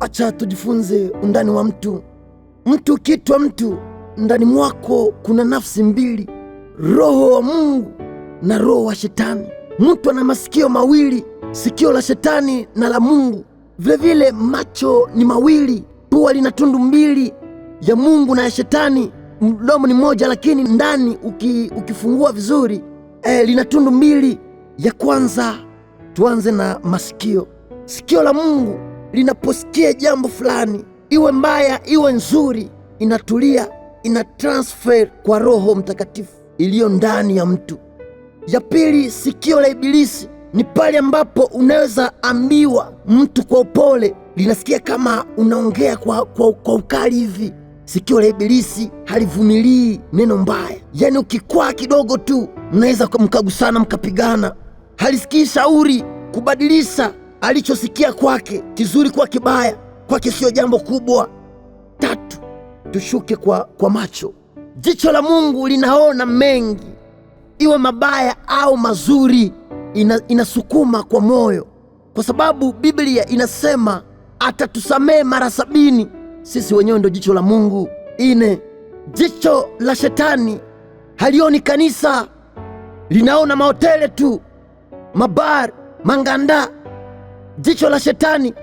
Acha tujifunze undani wa mtu. Mtu ukiitwa mtu, ndani mwako kuna nafsi mbili, roho wa Mungu na roho wa Shetani. Mtu ana masikio mawili, sikio la Shetani na la Mungu. Vilevile macho ni mawili, pua lina tundu mbili, ya Mungu na ya Shetani. Mdomo ni moja, lakini ndani ukifungua vizuri lina tundu mbili. Ya kwanza, tuanze na masikio. Sikio la Mungu linaposikia jambo fulani, iwe mbaya iwe nzuri, inatulia, ina transfer kwa Roho Mtakatifu iliyo ndani ya mtu. Ya pili, sikio la Ibilisi ni pale ambapo unaweza ambiwa mtu kwa upole, linasikia kama unaongea kwa ukali hivi. Sikio la Ibilisi halivumilii neno mbaya, yaani ukikwaa kidogo tu mnaweza mkagusana mkapigana. Halisikii shauri kubadilisha alichosikia kwake, kizuri kwa kibaya, kwake sio jambo kubwa. Tatu, tushuke kwa macho. Jicho la Mungu linaona mengi, iwe mabaya au mazuri, inasukuma kwa moyo, kwa sababu Biblia inasema atatusamehe mara 70. Sisi wenyewe ndo jicho la Mungu. 4, jicho la Shetani halioni kanisa, linaona mahoteli tu, mabar, manganda. Jicho la Shetani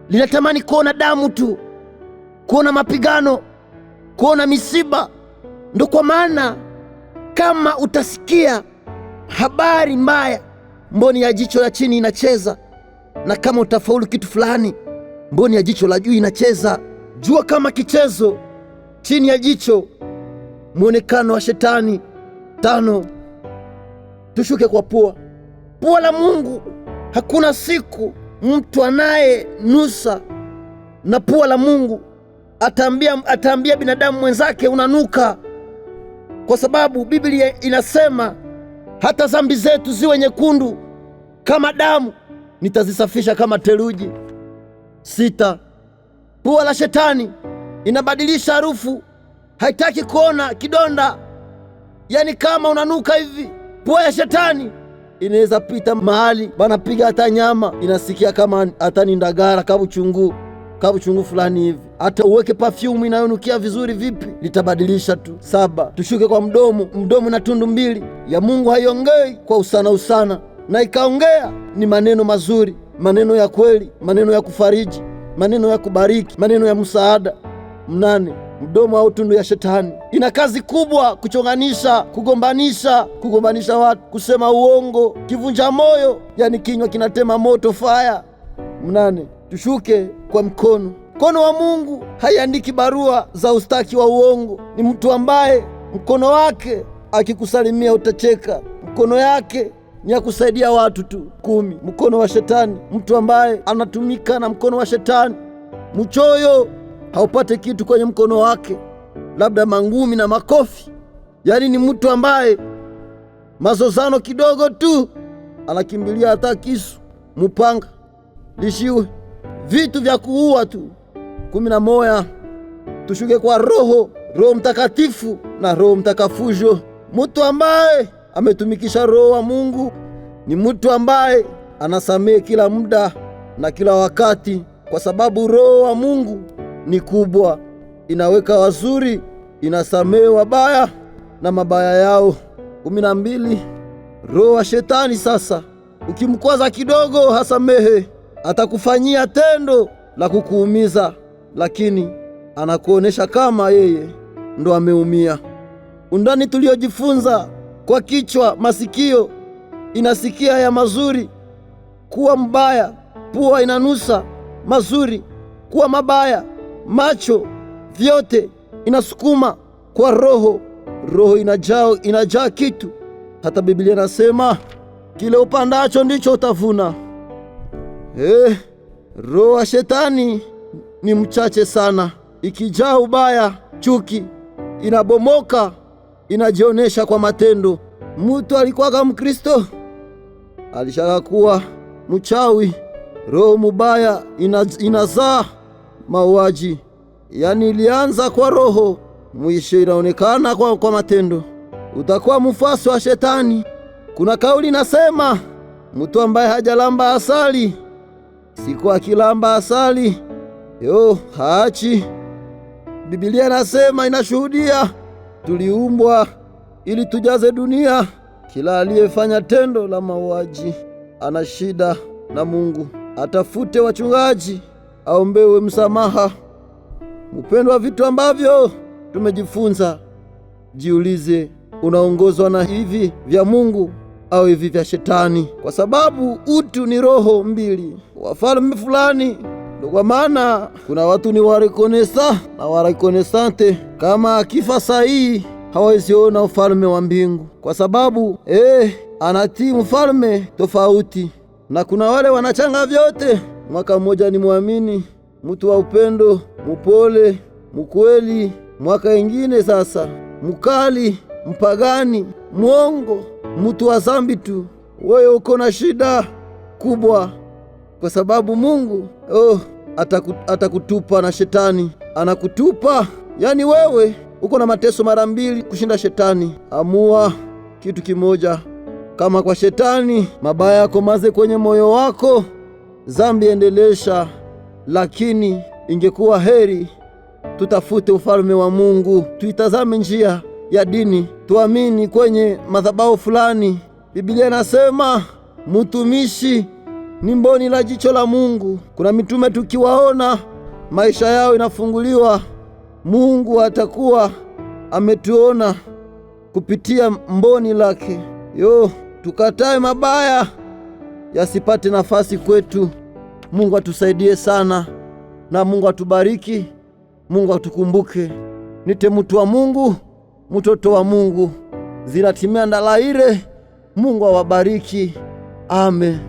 linatamani kuona damu tu, kuona mapigano, kuona misiba. Ndo kwa maana kama utasikia habari mbaya, mboni ya jicho la chini inacheza, na kama utafaulu kitu fulani, mboni ya jicho la juu inacheza. Jua kama kichezo chini ya jicho, mwonekano wa Shetani. 5, tushuke kwa pua. Pua la Mungu, hakuna siku mtu anayenusa na pua la Mungu ataambia binadamu mwenzake unanuka, kwa sababu Biblia inasema hata dhambi zetu ziwe nyekundu kama damu, nitazisafisha kama theluji. 6, pua la Shetani inabadilisha harufu, haitaki kuona kidonda. Yaani kama unanuka hivi, pua ya Shetani inaweza pita mahali banapiga hata nyama, inasikia kama hata ni ndagara kabuchungu fulani hivi. Hata uweke perfume inayonukia vizuri vipi, litabadilisha tu. 7, tushuke kwa mdomo. Mdomo na tundu mbili, ya Mungu haiongei kwa usana, na ikaongea ni maneno mazuri, maneno ya kweli, maneno ya kufariji, maneno ya kubariki, maneno ya msaada. 8, mdomo au tundu ya Shetani ina kazi kubwa: kuchonganisha, kugombanisha watu, kusema uongo, kivunja moyo, yani kinywa kinatema moto, fire. 8, tushuke kwa mkono. Mkono wa Mungu haiandiki barua za ustaki wa uongo. Ni mtu ambaye mkono wake akikusalimia utacheka, mkono yake ni ya kusaidia watu tu. 10, mkono wa Shetani, mtu ambaye anatumika na mkono wa Shetani, mchoyo, haupate kitu kwenye mkono wake, labda mangumi na makofi. Yaani ni mtu ambaye mazozano kidogo tu anakimbilia hata kisu, mupanga, lishiwe, vitu vya kuua tu. 11, tushuke kwa Roho Mtakatifu na Roho Mtakafujo. Mtu ambaye ametumikisha Roho wa Mungu ni mtu ambaye anasamehe kila muda na kila wakati, kwa sababu Roho wa Mungu ni kubwa, inaweka wazuri, inasamehe wabaya na mabaya yao. 12, roho wa Shetani sasa, ukimkwaza kidogo hasamehe, atakufanyia tendo la kukuumiza, lakini anakuonesha kama yeye ndo ameumia. Undani tuliojifunza kwa kichwa: masikio inasikia ya mazuri kuwa mbaya, pua inanusa mazuri kuwa mabaya, macho vyote inasukuma kwa roho. Roho inajaa kitu. Hata Biblia inasema kile upandacho ndicho utavuna. Roho wa Shetani ni mchache sana. Ikijaa ubaya, chuki, inabomoka, inajionesha kwa matendo. Mtu alikuwa Mkristo, alishaka kuwa mchawi. Roho mubaya inazaa mauaji. Yaani ilianza kwa roho, mwisho inaonekana kwa matendo. Utakuwa mfuasi wa Shetani. Kuna kauli nasema, mtu ambaye hajalamba asali siku akilamba asali haachi. Biblia inasema, inashuhudia, tuliumbwa ili tujaze dunia. Kila aliyefanya tendo la mauaji ana shida na Mungu. Atafute wachungaji, aombewe msamaha. Mpendwa, vitu ambavyo tumejifunza, jiulize, unaongozwa na hivi vya Mungu au hivi vya Shetani? Kwa sababu utu ni roho mbili, wafalme fulani. Ndio kwa maana kuna watu ni warekonesa na warekonesante. Kama akifa sahihi, hawezi ona ufalme wa mbingu, kwa sababu anatii mfalme tofauti. Na kuna wale wanachanga vyote. Mwaka mmoja ni muamini, mtu wa upendo, mupole, mkweli. Mwaka ingine sasa mkali, mpagani, mwongo, mtu wa zambi tu. Wewe uko na shida kubwa, kwa sababu Mungu atakutupa na Shetani anakutupa. Yani wewe uko na mateso mara mbili kushinda Shetani. Amua kitu kimoja. Kama kwa Shetani mabaya yakomaze kwenye moyo wako, zambi endelesha. Lakini ingekuwa heri tutafute ufalme wa Mungu, tuitazame njia ya dini, tuamini kwenye madhabahu fulani. Biblia inasema mtumishi ni mboni la jicho la Mungu. Kuna mitume tukiwaona maisha yao inafunguliwa, Mungu atakuwa ametuona kupitia mboni lake. Tukatae mabaya yasipate nafasi kwetu. Mungu atusaidie sana, na Mungu atubariki, Mungu atukumbuke. Nite mtu wa Mungu, mtoto wa Mungu. Zinatimia ndalaire. Mungu awabariki. Amen.